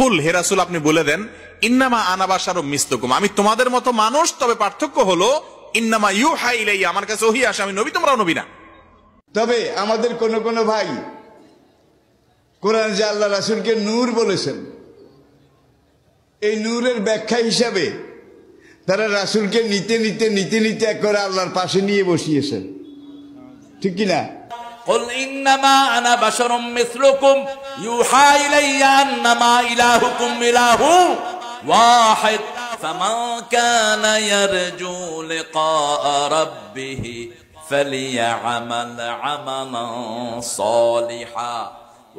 কুল, হে রাসূল আপনি বলে দেন, ইন্নামা আনা বাশারুম মিসলুকুম, আমি তোমাদের মতো মানুষ, তবে পার্থক্য হলো ইন্নামা ইউহা ইলাইয়া, আমার কাছে ওহী আসে, আমি নবী তোমরাও নবী না। তবে আমাদের কোন কোন ভাই কোরআন যে আল্লাহ রাসূলকে নূর বলেছেন, এই নূরের ব্যাখ্যা হিসাবে তারা রাসূলকে নিতে নিতে নিতে নিতে একবারে আল্লাহর পাশে নিয়ে বসিয়েছেন, ঠিক কিনা? قل إنما أنا بشر مثلكم يوحى إلي أنما إلهكم إله واحد فمن كان يرجو لقاء ربه فليعمل عملا صالحا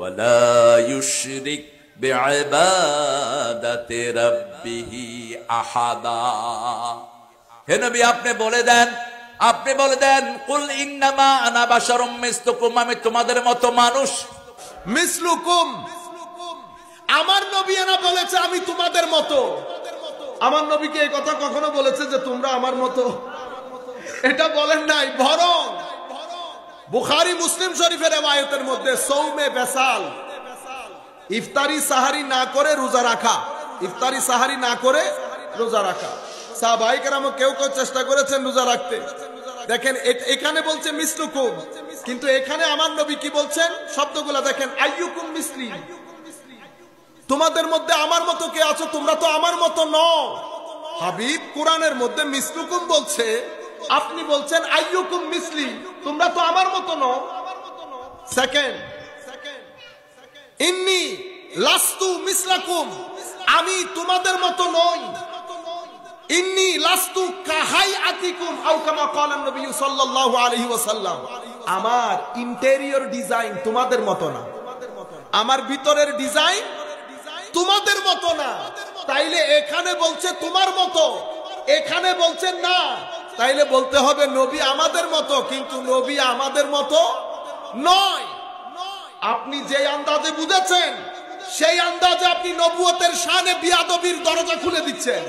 ولا يشرك بعبادة ربه أحدا। হে নবী আপনি বলে দেন কুল ইন্নামা আনা বাশারুম মিসলুকুম, আমি তোমাদের মতো মানুষ। মিসলুকুম, আমার নবী এনা বলেছে আমি তোমাদের মতো। আমার নবীকে এই কথা কখনো বলেছে যে তোমরা আমার মতো? এটা বলেন নাই। বরং বুখারী মুসলিম শরীফের riwayতের মধ্যে সৌমে বেসাল, ইফতারি সাহারি না করে রোজা রাখা, ইফতারি সাহারি না করে রোজা রাখা, সাহাবায়ে কেরাম কেউ কেউ চেষ্টা করেছেন রোজা রাখতে। দেখেন এখানে বলছে মিসলুকুম, কিন্তু এখানে আমার নবী কি বলছেন শব্দগুলো দেখেন, আইয়ুকুম মিসলি, তোমাদের মধ্যে আমার মতো কে আছো? তোমরা তো আমার মতো নও। হাবিব কোরআনের মধ্যে মিসলুকুম বলছে, আপনি বলছেন আইয়ুকুম মিসলি, তোমরা তো আমার মতো নও। সেকেন্ড, ইন্নী লাস্তু মিসলাকুম, আমি তোমাদের মতো নই। ইন্নী লাস্তু কাহাইআতিকুম আও কামা ক্বালা নবী সাল্লাল্লাহু আলাইহি ওয়াসাল্লাম, আমার ইন্টেরিয়র ডিজাইন তোমাদের মতো না, আমার ভিতরের ডিজাইন তোমাদের মতো না। তাইলে এখানে বলছে তোমার মতো, এখানে বলছে না, তাইলে বলতে হবে নবী আমাদের মতো, কিন্তু নবী আমাদের মতো নয়। আপনি যে আন্দাজে বুঝেছেন সেই আন্দাজে আপনি নবুয়তের শানে বিয়াদবির দরজা খুলে দিচ্ছেন,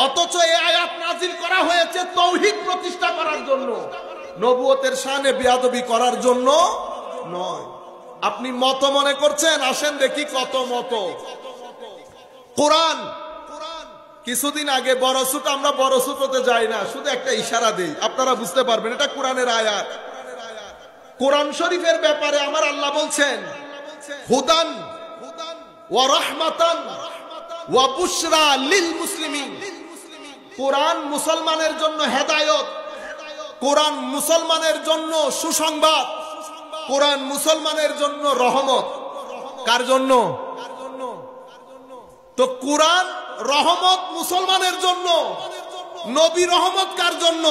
অথচ এই আয়াত নাজিল করা হয়েছে তাওহীদ প্রতিষ্ঠা করার জন্য, নবুয়তের শানে বিয়াদবি করার জন্য নয়। আপনি মত মনে করছেন, আসেন দেখি কত মত। কোরআন কিছুদিন আগে বড় ছোট, আমরা বড় ছোটতে যাই না, শুধু একটা ইশারা দেই, আপনারা বুঝতে পারবেন এটা কোরআনের আয়াত। কোরআন শরীফের ব্যাপারে আমার আল্লাহ বলছেন হুদান ওয়া রাহমাতান ওয়া বুশরা লিল মুসলিমিন, কোরআন মুসলমানের জন্য হেদায়েত, কোরআন মুসলমানের জন্য সুসংবাদ, কোরআন মুসলমানের জন্য রহমত। কার জন্য? তো কোরআন রহমত মুসলমানের জন্য, নবী রহমত কার জন্য?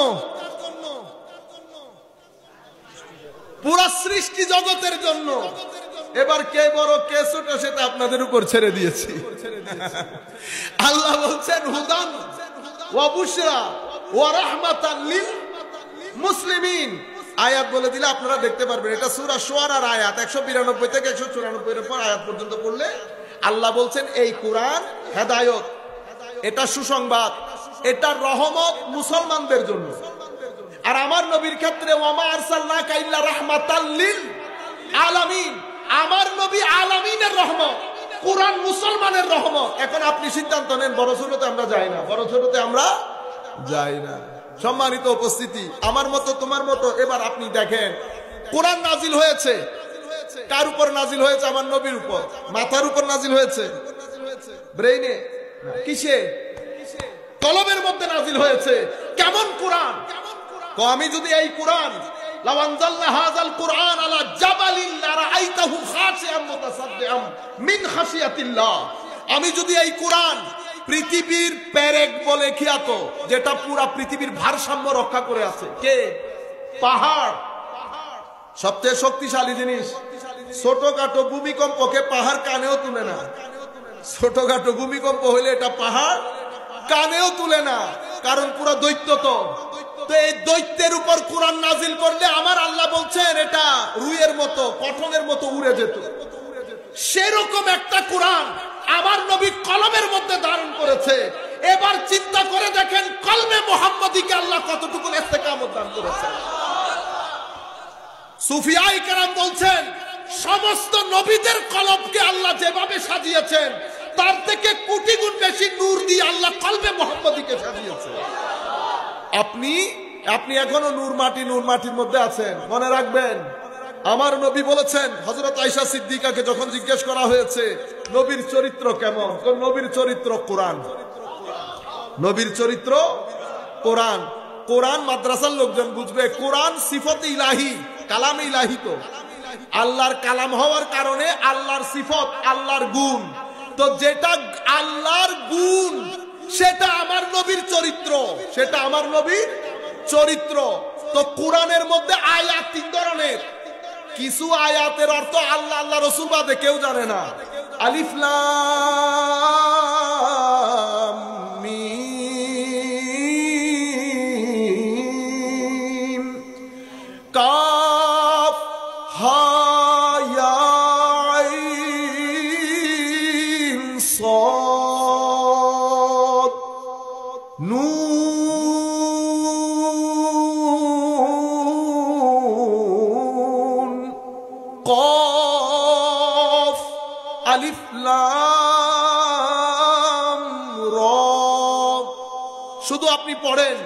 পুরা সৃষ্টি জগতের জন্য। এবার কে বড় কে ছোট সেটা আপনাদের উপর ছেড়ে দিয়েছি। আল্লাহ বলছেন হুদান ওয়া বুশরা ওয়া রাহমাতান লিল মুসলিমিন, আয়াত বলে দিলে আপনারা দেখতে পারবেন। এটা সূরা শুআরার আয়াত 192 থেকে 194 এর পর আয়াত পর্যন্ত পড়লে আল্লাহ বলছেন এই কোরআন হেদায়েত, এটা সুসংবাদ, এটা রহমত মুসলমানদের জন্য। আর আমার নবীর ক্ষেত্রে ওয়ামা আরসালনাকা ইল্লা রাহমাতাল লিল আলামিন, আমার নবী আলামিনের রহমত, কোরআন মুসলমানের রহমত। এখন আপনি সিদ্ধান্ত নেন, বড় ছোটতে আমরা যাই না, বড় ছোটতে আমরা যাই না। সম্মানিত উপস্থিতি, আমার মতো তোমার মতো। এবার আপনি দেখেন কোরআন নাজিল হয়েছে কার উপর নাজিল হয়েছে? আমার নবীর উপর। মাথার উপর নাজিল হয়েছে? ব্রেইনে? কিসে? কলবের মধ্যে নাজিল হয়েছে। কেমন কোরআন? আমি যদি এই কোরআন লাউ আনজালনা হাযাল কুরআন আলা জাবালিন লারাআইতাহু খাশিআম মুতাসাদ্দিআম মিন খাশিয়াতিল্লাহ, আমি যদি এই কোরআন পৃথিবীর পেরেক বলে খ্যাত, যেটা পুরা পৃথিবীর ভারসাম্য রক্ষা করে আছে, কে? পাহাড়, সবচেয়ে শক্তিশালী জিনিস। ছোটখাটো ভূমিকম্পকে পাহাড় কানেও তুলে না, ছোটখাটো ভূমিকম্প হইলে এটা পাহাড় কানেও তুলে না, কারণ পুরো দৈত্য। তো এই দৈত্যের উপর কোরআন নাজিল করলে আমার আল্লাহ বলছেন এটা রুইয়ের মতো, পটলের মতো উড়ে যেত। সেরকম একটা কোরআন আমার নবী কলমের মধ্যে ধারণ করেছে। এবার চিন্তা করে দেখেন কলমে মুহাম্মদীকে আল্লাহ কতটুকু ইস্তেকামত দান করেছেন। সুফিয়ায়ে কেরাম বলছেন সমস্ত নবীদের কলবকে আল্লাহ যেভাবে সাজিয়েছেন তার থেকে কোটি গুণ বেশি নূর দিয়ে আল্লাহ কলবে মুহাম্মদীকে সাজিয়েছে। আপনি এখনো নূর মাটির মধ্যে আছেন। মনে রাখবেন, আমার নবী বলেছেন, হযরত আয়েশা সিদ্দিকাকে যখন জিজ্ঞেস করা হয়েছে নবীর চরিত্র কেমন, তো নবীর চরিত্র কোরআন। নবীর চরিত্র কোরআন। কোরআন মাদ্রাসার লোকজন বুঝবে, কোরআন সিফত ইলাহি, কালাম ইলাহি। তো আল্লাহর কালাম হওয়ার কারণে আল্লাহর সিফত, আল্লাহর গুণ। তো যেটা আল্লাহর গুণ সেটা আমার নবীর চরিত্র, সেটা আমার নবীর চরিত্র। তো কোরআনের মধ্যে আয়াত 3 ধরনের। কিছু আয়াতের অর্থ আল্লাহ আল্লাহ রাসূল বাদে কেউ জানে না। আলিফ লাম মিম কাফ হা ইয়া আইন সাদ নুন কফ আলিফ লাম র। শুধু আপনি পড়েন,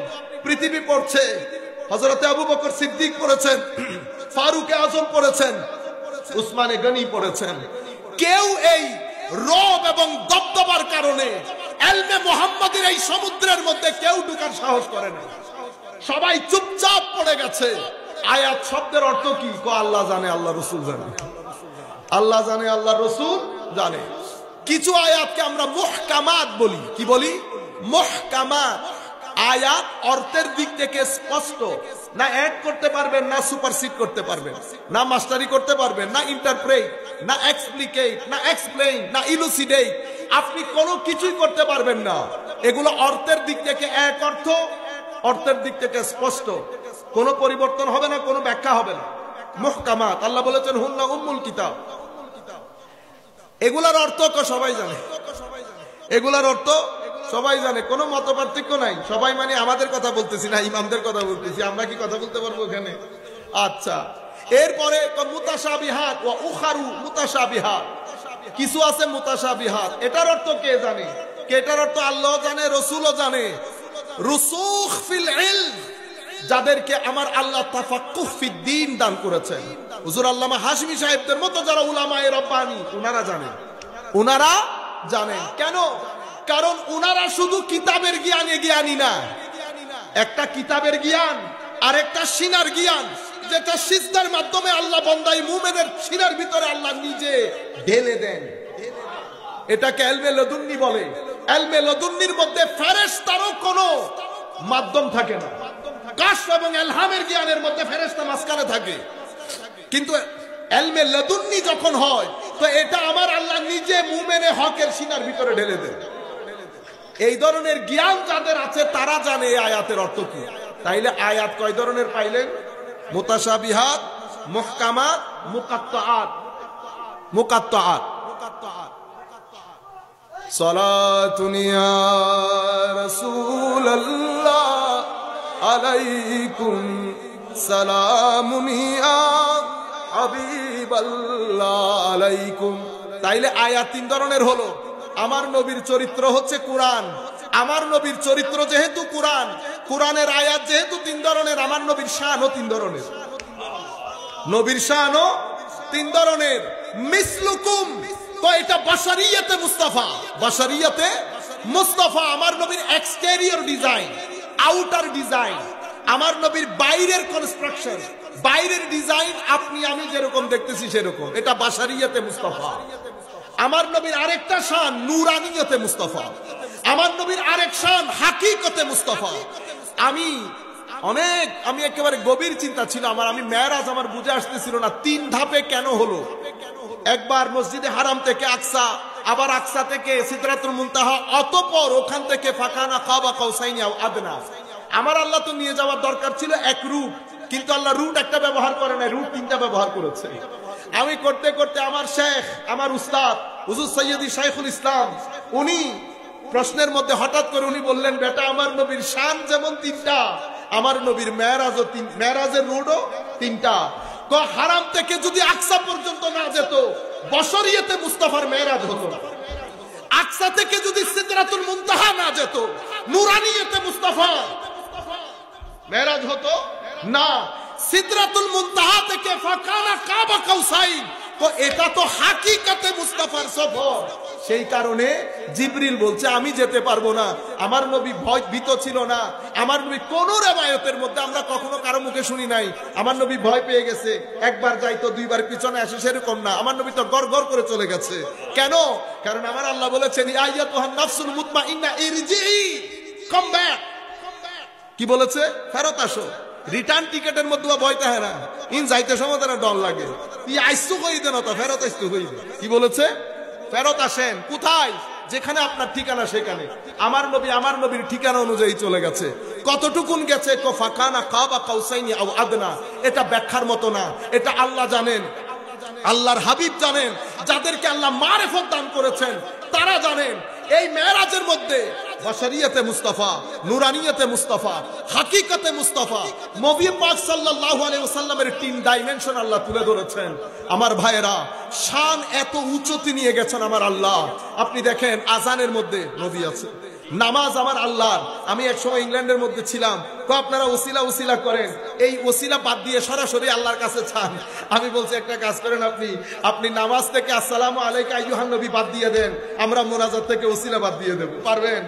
পৃথিবী পড়ছে। হযরত আবু বকর সিদ্দিক পড়েছেন, ফারুক আজম পড়েছেন, উসমানে গনি পড়েছেন। কেউ এই রব এবং দবদবার কারণে ইলমে মুহাম্মাদের এই সমুদ্রের মধ্যে কেউ ঢোকার সাহস করে না। সবাই চুপচাপ পড়ে গেছে। আয়াত শব্দের অর্থ কি? আল্লাহ জানে, আল্লাহ রাসূল জানে। আল্লাহ জানে, আল্লাহ রাসূল জানে। কিছু আয়াতকে আমরা মুহকামাত বলি। কি বলি? মুহকামাত। আয়াত অর্থের দিক থেকে স্পষ্ট, না অ্যাড করতে পারবেন, না সুপারসিড করতে পারবেন, না মাস্টারি করতে পারবেন, না ইন্টারপ্রেট, না এক্সপ্লিকেট, না এক্সপ্লেইন, না ইলুসিডেট। আপনি কোনো কিছুই করতে পারবেন না। এগুলো অর্থের দিক থেকে এক অর্থ, অর্থের দিক থেকে স্পষ্ট, কোনো পরিবর্তন হবে না, কোনো ব্যাখ্যা হবে না। মুহকামাত, আল্লাহ বলেছেন হুন্না উম্মুল কিতাব। এগুলার অর্থ সবাই জানে, এগুলার অর্থ সবাই জানে, কোনো মত পার্থক্য নাই। সবাই মানে আমাদের কথা বলতেছি না, ইমামদের কথা বলতেছি। আমরা কি কথা বলতে পারবো এখানে? আচ্ছা, এরপরে মুতাশাবিহাত ওয়া উখারু মুতাশাবিহাত। কিছু আছে মুতাশাবিহাত, এটার অর্থ কে জানে? এটার অর্থ আল্লাহ জানে, রাসূলও জানে। রুসুখ ফিল ইলম, যাদেরকে আমার আল্লাহ তাফাক্কুহ ফিদ্দীন দান করেছেন, হুজুর আল্লামা হাশমি সাহেবদের মতো যারা উলামায়ে রাব্বানী, ওনারা জানেন, ওনারা জানেন। কেন? কারণ ওনারা শুধু কিতাবের জ্ঞানে জ্ঞানী না। একটা কিতাবের জ্ঞান আর একটা সিনার জ্ঞান, যেটা সিজদার মাধ্যমে আল্লাহ বান্দাই মুমিনের সিনার ভিতরে আল্লাহ নিজে ঢেলে দেন। এটাকে ইলমে লাদুন্নি বলে। ইলমে লাদুন্নির মধ্যে ফেরেশতারও কোনো মাধ্যম থাকে না। কাশফ এবং ইলহামের জ্ঞানের মধ্যে ফেরেশতা মাঝখানে থাকে, কিন্তু ইলমে লাদুন্নি যখন হয় তো এটা আমার আল্লাহ নিজে মুমিনে হকের সিনার ভিতরে ঢেলে দেন। এই ধরনের জ্ঞান যাদের আছে তারা জানে এই আয়াতের অর্থ কি। তাইলে আয়াত কয় ধরনের পাইলেন? মুতাশাবিহাত, মুহকামাত, মুকাত্তাআত। মুকাত্তাআত। সালাতুন ইয়া রাসূলুল্লাহ আলাইকুম সালামুন ইয়া হাবিবাল্লাহ আলাইকুম। তাইলে আয়াত 3 ধরনের হলো। আমার নবীর চরিত্র হচ্ছে কোরআন। আমার নবীর চরিত্র যেহেতু কোরআন, কোরআনের আয়াত যেহেতু 3 ধরনের, আমার নবীর শানও 3 ধরনের। নবীর শানও 3 ধরনের। মিসলুকুম, তো এটা বাশারিয়াতে মুস্তাফা। বাশারিয়াতে মুস্তাফা। আমার নবীর এক্সটেরিয়র ডিজাইন, আউটার ডিজাইন, আমার নবীর বাইরের কনস্ট্রাকশন, বাইরের ডিজাইন আপনি আমি যেরকম দেখতেছি সেরকম, এটা বাশারিয়াতে মুস্তাফা। আমার নবীর আরেকটা শান নূরানিয়তে মুস্তাফা। আমার নবীর আরেক শান হাকিকতে মুস্তাফা। আমি একেবারে গভীর চিন্তা ছিল আমার। আমি মেরাজ আমার বুঝে আসতেছিল না 3 ধাপে কেন হলো। একবার মসজিদে হারাম থেকে আকসা, আবার আকসা থেকে সিদরাতুল মুনতাহা, অতঃপর ওখান থেকে ফাকানা কাবা কাউসাইনি আও আদনা। আমার আল্লাহ তো নিয়ে যাওয়ার দরকার ছিল এক রুট, কিন্তু আল্লাহ রুট একটা ব্যবহার করে না, রুট 3টা ব্যবহার করেছে। আমি করতে করতে আমার শেখ, আমার উস্তাদ হুজুর সৈয়দি শাইখুল ইসলাম, উনি প্রশ্নের মধ্যে হঠাৎ করে উনি বললেন, বেটা আমার নবীর শান যেমন 3টা, আমার নবীর মেরাজও মেরাজের রুটও 3টা। হারাম থেকে যদি আকসা পর্যন্ত না যেত, বশরিয়তে মুস্তাফার মেরাজ হতো না। আকসা থেকে যদি সিদরাতুল মুনতাহা না যেত, নূরানিয়তে মুস্তাফা মেরাজ হতো না। সিদরাতুল মুনতাহা থেকে ফাকানা কাবা কাউসাইন, তো এটা তো হাকিকতে মুস্তাফার সফর। সেই কারণে জিবরিল বলছে আমি যেতে পারবো না। আমার নবী ভীত ছিল না। আমার নবী কোন রিওয়ায়াতের মধ্যে আমরা কখনো কারো মুখে শুনি নাই আমার নবী ভয় পেয়ে গেছে, একবার যাইতো দুইবার পিছনে আসে, সেরকম না। আমার নবী তো গড় গড় করে চলে গেছে। কেন? কারণ আমার আল্লাহ বলেছেন ইয়া আইয়াতুহান নাফসুল মুতমাইন্না ইরজিই, কাম ব্যাক। কি বলেছে? ফেরত আসো। রিটার্ন টিকেটের মধ্যে ভয় থাকে না, ইন যাইতে সময় তারা ডর লাগে। তুই আইসু কই দেন, ফেরত আইসু কই দেন। কি বলেছে? ফেরত আসেন। কোথায়? যেখানে আপনার ঠিকানা সেখানে। আমার নবী আমার নবীর ঠিকানা অনুযায়ী চলে গেছে। কতটুকুন গেছে? ফাকানা কাবা কাউসাইনি আও আদনা। এটা ব্যাখ্যার মতো না, এটা আল্লাহ জানেন, আল্লাহর হাবিব জানেন। যাদেরকে আল্লাহ মারিফত দান করেছেন তারা জানেন। এই মেরাজের মধ্যে বশরিয়তে মুস্তাফা, নুরানিয়তে মুস্তাফা, হাকিকতে মুস্তাফা, নবী পাক সাল্লাল্লাহু আলাইহি ওয়াসাল্লামের 3 ডাইমেনশন আল্লাহ তুলে ধরেছেন। আমার ভাইয়েরা, শান এত উচ্চতে নিয়ে গেছেন আমার আল্লাহ। আপনি দেখেন আজানের মধ্যে নবী আছে, নামাজ আমার আল্লাহর। আমি এক সময় ইংল্যান্ডের মধ্যে ছিলাম, তো আপনারা ওসিলা ওসিলা করেন, এই ওসিলা বাদ দিয়ে সরাসরি আল্লাহর কাছে চান। আমি বলছি একটা কাজ করেন, আপনি নামাজ থেকে আসসালামু আলাইকা আইয়ুহান নবী বাদ দিয়ে দেন, আমরা মুনাজাত থেকে ওসিলা বাদ দিয়ে দেব। পারবেন?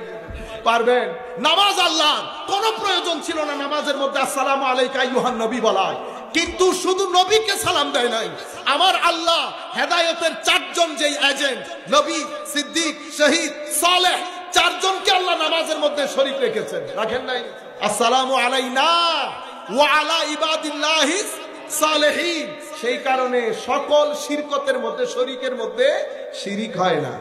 পারবেন? নামাজ আল্লাহ, কোনো প্রয়োজন ছিল না নামাজের মধ্যে আসসালামু আলাইকা আইয়ুহান নবী বলা। কিন্তু শুধু নবীকে সালাম দেয় নাই, আমার আল্লাহ হেদায়েতের 4 জন যেই এজেন্ট, নবী, সিদ্দিক, শহীদ, সালেহ, 4 জনকে আল্লাহ নামাজের মধ্যে শরীক রেখেছেন। রাখেন নাই? আসসালামু আলাইনা ওয়া আলা ইবাদিল্লাহিস সালেহিন। সেই কারণে সকল শিরকতের মধ্যে, শরীকের মধ্যে শিরিক হয় না।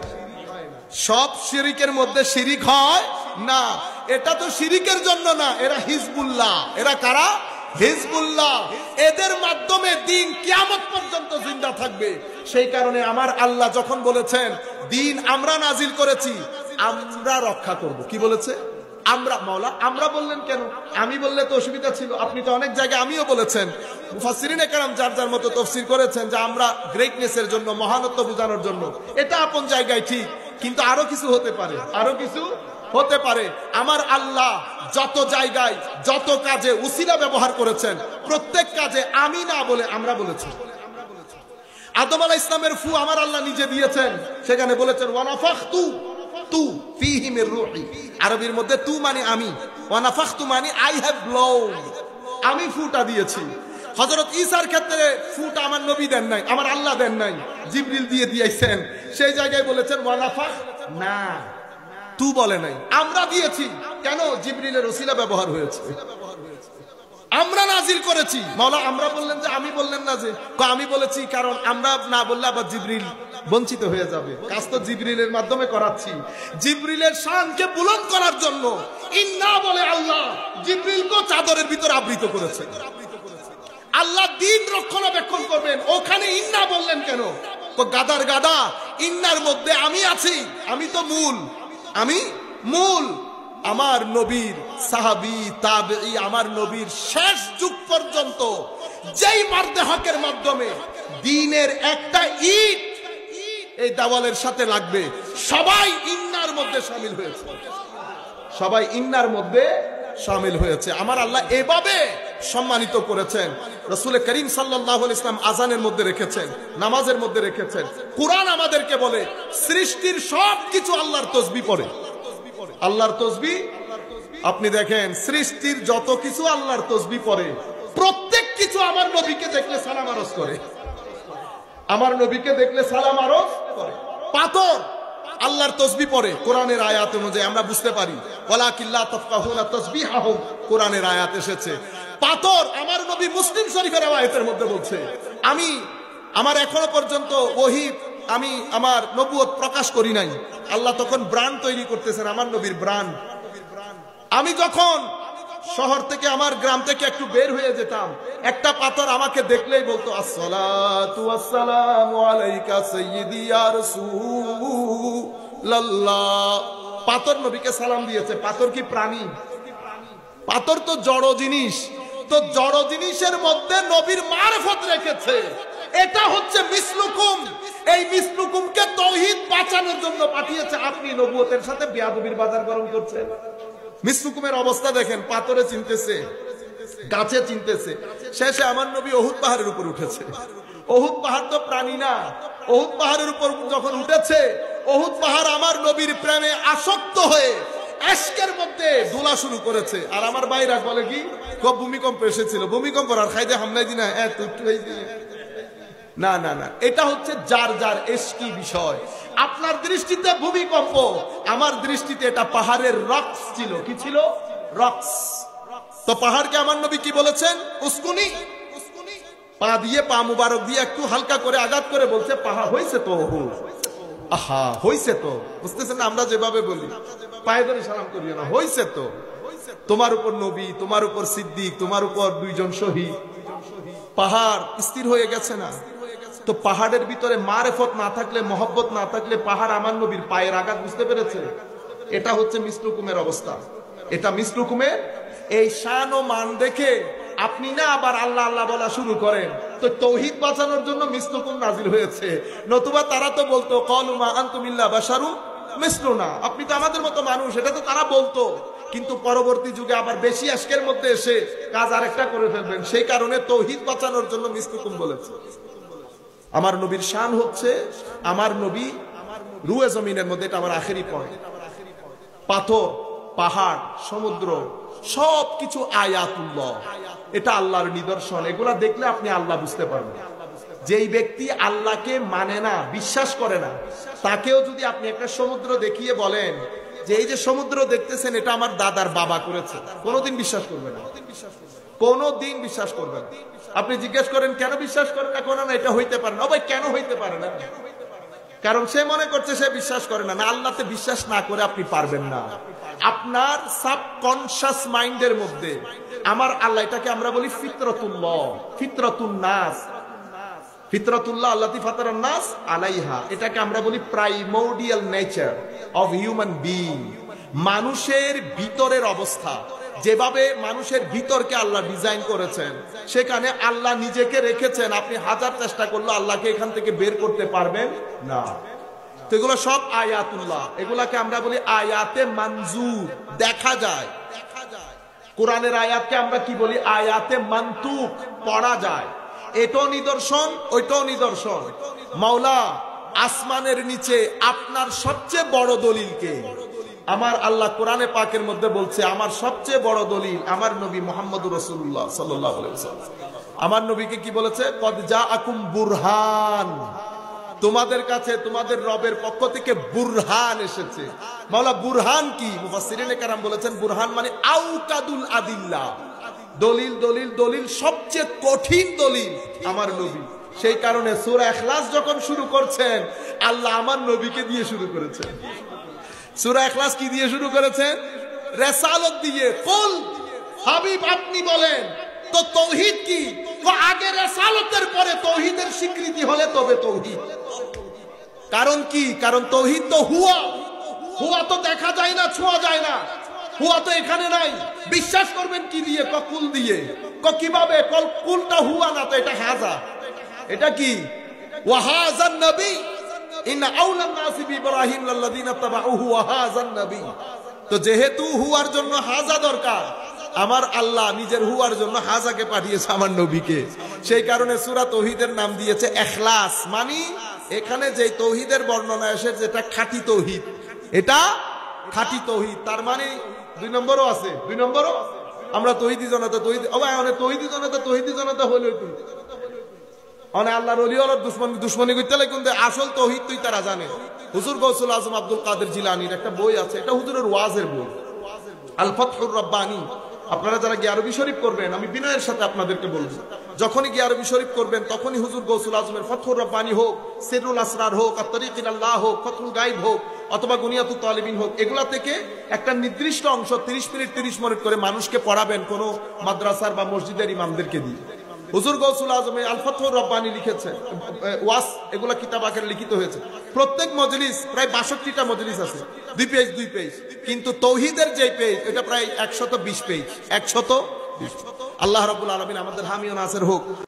সব শিরিকের মধ্যে শিরিক হয় না। এটা তো শিরিকের জন্য না, এরা হিজবুল্লাহ। এরা কারা? হিজবুল্লাহ। এদের মাধ্যমে দিন কিয়ামত পর্যন্ত জিন্দা থাকবে। সেই কারণে আমার আল্লাহ যখন বলেছেন দিন আমরা নাজিল করেছি, আমরা রক্ষা করব। কি বলেছে? আমরা। মাওলা আমরা বললেন কেন? আমি বললে তো অসুবিধা ছিল। আপনি তো অনেক জায়গায় আমিও বলেছেন, মুফাসসিরিনে কেরাম যার যার মতো তাফসীর করেছেন যে আমরা গ্রেটনেসের জন্য, মহানত্ব বোঝানোর জন্য। এটা আপন জায়গায় ঠিক, কিন্তু আরো কিছু হতে পারে, আরো কিছু হতে পারে। আমার আল্লাহ যত জায়গায় যত কাজে উসিলা ব্যবহার করেছেন, প্রত্যেক কাজে আমি না বলে আমরা বলেছি। আদম আলাইহিস ইসলামের ফু আমার আল্লাহ নিজে দিয়েছেন, সেখানে বলেছেন ওয়ানাফাখতু তু ফীহি মির রূহি। আরবির মধ্যে তু মানে আমি, ওয়ানাফাখতু মানে আই হ্যাভ ব্লোন, আমি ফুটা দিয়েছি। হযরত ঈসার ক্ষেত্রে ফুটা আমার নবী দেন নাই, আমার আল্লাহ দেন নাই, জিবরিল দিয়ে দিয়েছেন। সেই জায়গায় বলেছেন ওয়ানাফাখ না, তু বলে নাই, আমরা দিয়েছি। কেন? জিবরিলের ওসিলা ব্যবহার হয়েছে। আমরা নাজিল করেছি। মাওলা আমরা বললেন যে আমি, বললেন না যে? আমি বলেছি কারণ আমরা না বললে আবার জিবরিল বঞ্চিত হয়ে যাবে। কাজ তো জিবরিলের মাধ্যমে করাচ্ছি। জিবরিলের শানকে বুলন্দ করার জন্য ইন্না বলে আল্লাহ জিবরিলকে চাদরের ভিতর আবৃত করেছে। আল্লাহ দিন রক্ষণাবেক্ষণ করবেন, ওখানে ইন্না বললেন কেন? তো গাদার গাদা, ইন্নার মধ্যে আমি আছি। আমি তো মূল, আমি মূল। আমার নবীর সাহাবী, তাবেঈ, আমার নবীর শেষ যুগ পর্যন্ত যেই মারদে হকের মাধ্যমে দ্বীনের একটা ইট এই দাওয়ালের সাথে লাগবে, সবাই ইন্নার মধ্যে শামিল হয়েছে। সবাই ইন্নার মধ্যে শামিল হয়েছে। আমার আল্লাহ এভাবে সম্মানিত করেছেন। রাসূল করিম সাল্লাল্লাহু আলাইহি ওয়াসাল্লাম আযানের মধ্যে রেখেছেন, নামাজের মধ্যে রেখেছেন। কুরআন আমাদেরকে বলে সৃষ্টির সবকিছু আল্লাহর তাসবিহ পড়ে, আল্লাহর তাসবিহ। আপনি দেখেন সৃষ্টির যত কিছু আল্লাহর তাসবিহ পড়ে, প্রত্যেক কিছু আমার নবীকে দেখলে সালাম আরজ করে, আমার নবীকে দেখলে সালাম আরজ করে। পাথর আল্লাহর তাসবিহ পড়ে, কোরআনের আয়াত অনুযায়ী আমরা বুঝতে পারি। ওয়ালাকিল্লা তাফকাহুনা তাসবিহাহুম, কোরআনের আয়াত এসেছে। পাথর আমার নবী মুসলিম শরীফের আয়াতের মধ্যে বলছে, আমি আমার এখনো পর্যন্ত ওহী, আমি আমার নবুয়ত প্রকাশ করি নাই। আল্লাহ তখন ব্রান্ড তৈরি করতেছেন, আমার নবীর ব্রান্ড। আমি যখন শহর থেকে, আমার গ্রাম থেকে একটু বের হয়ে যেতাম, একটা পাথর আমাকে দেখলেই বলতো আসসালাতু ওয়াসসালামু আলাইকা সাইয়্যিদি ইয়া রাসূলুল্লাহ। পাথর নবীকে সালাম দিয়েছে। পাথর কি প্রাণী? পাথর তো জড় জিনিস। তো জড় জিনিসের মধ্যে নবীর মারফত রেখেছে। এটা হচ্ছে মিসলুকুম। এই মিসলুকুমকে তাওহীদ বাঁচানোর জন্য পাঠিয়েছে। আপনি নবুয়তের সাথে বেয়াদবির বাজার গরম করছেন। মিসলুকুমের অবস্থা দেখেন, পাথরে চিনতেছে, গাছে চিনতেছে। শেষে আমার নবী উহুদ পাহাড়ের উপর উঠেছে। উহুদ পাহাড় তো প্রাণী না। উহুদ পাহাড়ের উপর যখন উঠেছে, উহুদ পাহাড় আমার নবীর প্রেমে আসক্ত হয়ে এশকের মধ্যে দোলা শুরু করেছে। আর আমার ভাইরা বলে কি, খুব ভূমিকম্প এসেছিল, ভূমিকম্প আর খাইদে হামলাই দিনা না না না, এটা হচ্ছে যার যার এশকি বিষয়। আপনার দৃষ্টিতে ভূমিকম্প, আমার দৃষ্টিতে এটা পাহাড়ের রক্স ছিল। কি ছিল? রক্স। তো পাহাড়কে আমার নবী কি বলেছেন? উস্কুনি। পা দিয়ে, পা মুবারক দিয়ে একটু হালকা করে আঘাত করে বলছে, পাহাড় হয়েছে তো। আহা, হয়েছে তো। বুঝতেছেন না? আমরা যেভাবে বলি, পায়ে ধরে সালাম করিও না, হয়েছে তো। তোমার উপর নবী, তোমার উপর সিদ্দিক, তোমার উপর দুইজন শহীদ। পাহাড় স্থির হয়ে গেছে না? তো পাহাড়ের ভিতরে মারেফত না থাকলে, মহব্বত না থাকলে পাহাড় আমার নবীর পায়ের আঘাত বুঝতে পেরেছে? এটা হচ্ছে মিসলুকুমের অবস্থা। এটা মিসলুকুমের এই শান ও মান দেখে আপনি না আবার আল্লাহ আল্লাহ বলা শুরু করেন। তো তাওহীদ বাঁচানোর জন্য মিসলুকুম নাজিল হয়েছে। নতুবা তারা তো বলতো ক্বালু মা আনতুম ইল্লা বাশারু মিসলুনা, আপনি তো আমাদের মতো মানুষ, এটা তো তারা বলতো। কিন্তু পরবর্তী যুগে আবার বেশি আশকের মধ্যে এসে কাজ আরেকটা করে ফেলবেন। সেই কারণে তাওহীদ বাঁচানোর জন্য মিসলুকুম বলেছে। আমার নবীর শান হচ্ছে, আমার নবী রুয়ে জমিনের মধ্যে, এটা আমার আখেরি পয়েন্ট। পাথর, পাহাড়, সমুদ্র সবকিছু আয়াতুল্লাহ, এটা আল্লাহর নিদর্শন। এগুলা দেখলে আপনি আল্লাহ বুঝতে পারবেন। যেই ব্যক্তি আল্লাহকে মানে না, বিশ্বাস করে না, তাকেও যদি আপনি একটা সমুদ্র দেখিয়ে বলেন যে এই যে সমুদ্র দেখতেছেন এটা আমার দাদার বাবা করেছে, কোনোদিন বিশ্বাস করবে না। কোনোদিন বিশ্বাস করবেন। আপনি জিজ্ঞেস করেন কেন বিশ্বাস করেন না? কোনো না, এটা হইতে পারে না। ভাই কেন হইতে পারে না? কারণ সে মনে করছে সে বিশ্বাস করে না। না, আল্লাহতে বিশ্বাস না করে আপনি পারবেন না। আপনার সাবকনশাস মাইন্ডের মধ্যে আমার আল্লাহ, এটাকে আমরা বলি ফিতরাতুল্লাহ, ফিতরাতুন নাস, ফিতরাতুল্লাহ আল্লাতী ফাতারান নাস আলাইহা, এটাকে আমরা বলি primordial nature of human being. মানুষের ভিতরের অবস্থা, যেভাবে মানুষের ভিতরকে আল্লাহ ডিজাইন করেছেন, সেখানে আল্লাহ নিজেকে রেখেছেন। আপনি হাজার চেষ্টা করলে আল্লাহকে এখান থেকে বের করতে পারবেন না। তো এগুলো সব আয়াতুল্লাহ, এগুলাকে আমরা বলি আয়াতে মনজুর, দেখা যায়। কোরআনের আয়াতকে আমরা কি বলি? আয়াতে মানতুক, পড়া যায়। এটাও নিদর্শন, ওইটাও নিদর্শন। মাওলা আসমানের নিচে আপনার সবচেয়ে বড় দলিলকে আমার আল্লাহ কোরআনে পাকের মধ্যে বলছে, আমার সবচেয়ে বড় দলিল আমার নবী মুহাম্মদুর রাসূলুল্লাহ সাল্লাল্লাহু আলাইহি ওয়াসাল্লাম। আমার নবীকে কি বলেছে? কদ জাআকুম বুরহান, তোমাদের কাছে তোমাদের রবের পক্ষ থেকে বুরহান এসেছে। মাওলা বুরহান কি? মুফাসসিরিনে কেরাম বলেছেন বুরহান মানে আউকাদুল আদিল্লাহ, দলিল দলিল দলিল, সবচেয়ে কঠিন দলিল আমার নবী। সেই কারণে সূরা ইখলাস যখন শুরু করছেন, আল্লাহ আমার নবীকে দিয়ে শুরু করেছেন। সূরা ইখলাস কি দিয়ে শুরু করেছেন? রিসালাত দিয়ে। কুল, হাবিব আপনি বলেন তো তাওহীদ কি? তো আগে রিসালাতের পরে তাওহীদের স্বীকৃতি হলে তবে তাওহীদ। কারণ কি? কারণ তাওহীদ তো হুয়া, হুয়া তো দেখা যায় না, ছোঁয়া যায় না, হুয়া তো এখানে নাই। বিশ্বাস করবেন কি দিয়ে? কুল দিয়ে। কিভাবে? কুলটা হুয়া না তো, এটা হাজা। এটা কি? ওয়া হাযান নবী ইন্না আওলান নাসি বিইব্রাহিম লাল্লাযিনা তাবাউহু ওয়া হাযান নবী। তো যেহেতু হুয়ার জন্য হাজা দরকার, আমার আল্লাহ নিজের হুয়ার জন্য হাজাকে পাঠিয়েছে আমার নবীকে। সেই কারণে সূরা তাওহীদের নাম দিয়েছে ইখলাস। মানে এখানে যে তাওহীদের বর্ণনা এসেছে যেটা খাঁটি তাওহীদ, এটা খাঁটি তাওহীদ। তার মানে দুই নম্বরও আছে, দুই নম্বরও আমরা তাওহীদি জনতা, তাওহীদ ও ভাই অনেক তাওহীদি জনতা, তাওহীদি জনতা হলো কি অনেক আল্লাহর ওলি হলো দুশ্মনী করতে লাগে, কিন্তু আসল তাওহীদ তুই তারা জানে। হুজুর গৌসুল আজম আব্দুল কাদের জিলানীর একটা বই আছে, এটা হুজুরের ওয়াজের বই, আল ফাতহুর রাব্বানী। আপনারা যারা গিয়ে আরবি শরীফ করবেন, আমি বিনয়ের সাথে আপনাদেরকে বলবো, যখনই গিয়ে আরবি শরীফ করবেন তখনই হুজুর গৌসুল আজমের ফাতহুর রাব্বানী হোক, সিররুল আসরার হোক, আত-তারিক ইলাল্লাহ হোক, ফাতহুল গায়ব হোক, অথবা গুনিয়াতুত তালিবিন হোক, এগুলা থেকে একটা নির্দিষ্ট অংশ 30 মিনিট 30 মিনিট করে মানুষকে পড়াবেন কোন মাদ্রাসার বা মসজিদের ইমামদেরকে দিয়ে। হুজুর গৌসুল আজম আল ফাতহুর রাব্বানী লিখেছেন, ওয়াস, এগুলা কিতাব আকারে লিখিত হয়েছে। প্রত্যেক মজলিস প্রায় 62টা মজলিস আছে, 2 পেজ 2 পেজ। কিন্তু তাওহীদের যে পেজ এটা প্রায় 120 পেজ, 120। আল্লাহ রাব্বুল আলামিন আমাদের হামি ও নাসির হোক।